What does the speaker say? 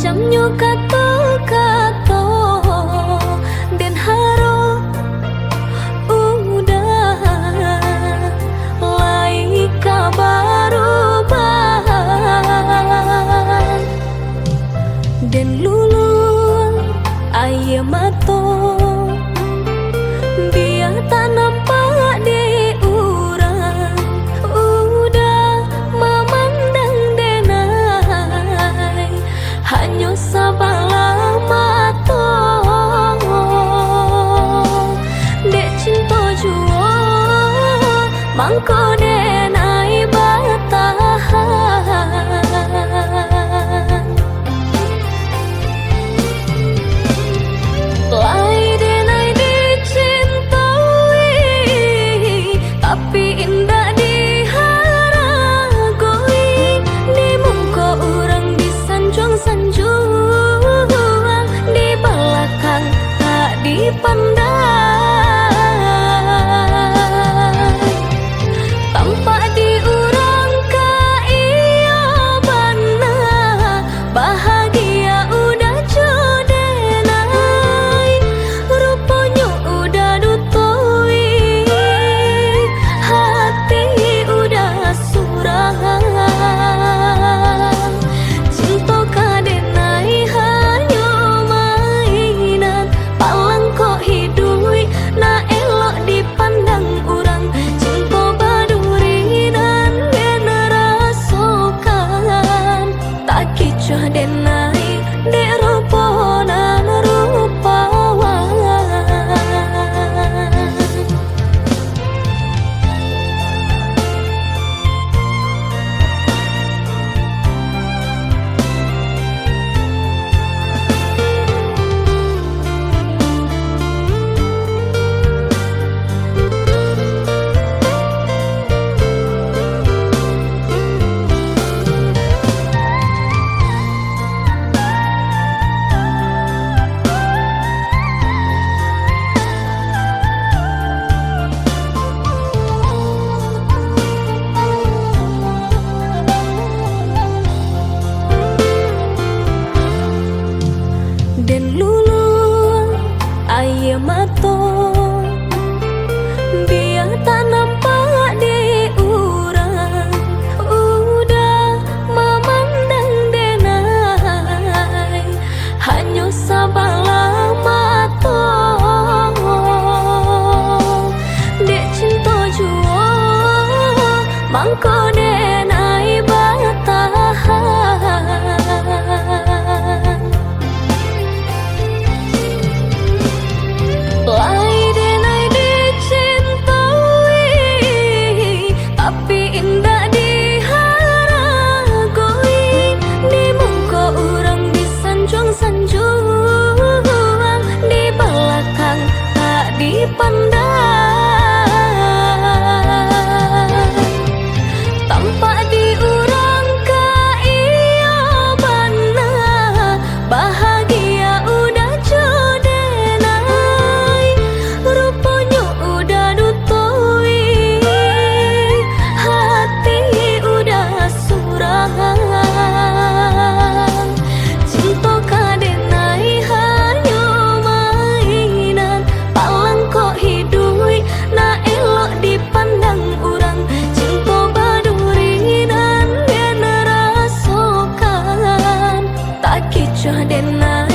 Jamnya kato-kato dan haro udah lai kabaruban dan lulu ayam mato biar tak nampak di urang udah memandang denai hanya sabalah mato dek cinta jua mangko denai batahan lai denai dicintai tapi indah diharagoi di muka orang disanjung-sanjung di belakang tak dipandang tampak di orang kaya bana bahagia udah jodenai rupanya udah dutoi hati udah surang cinta kadenai hanya mainan palang kok hidui na elok dipandang orang cinta badurinan generasokan tak kicau denai dek ruponan rupawan dan lulu ayam mato biar tak nampak di urang udah memandang denai hanya sabalah mato dek cinta jua mangko denai batahan lai denai dicintai tapi indah diharagoi di muka orang disanjung-sanjung di belakang tak dipandang tampak di orang kaya bana bahagia udah jodenai rupanya udah dutoi hati udah surang cinta kadenai hanya mainan palang kok hidui na elok dipandang orang cinta badurinan generasokan tak kicau denai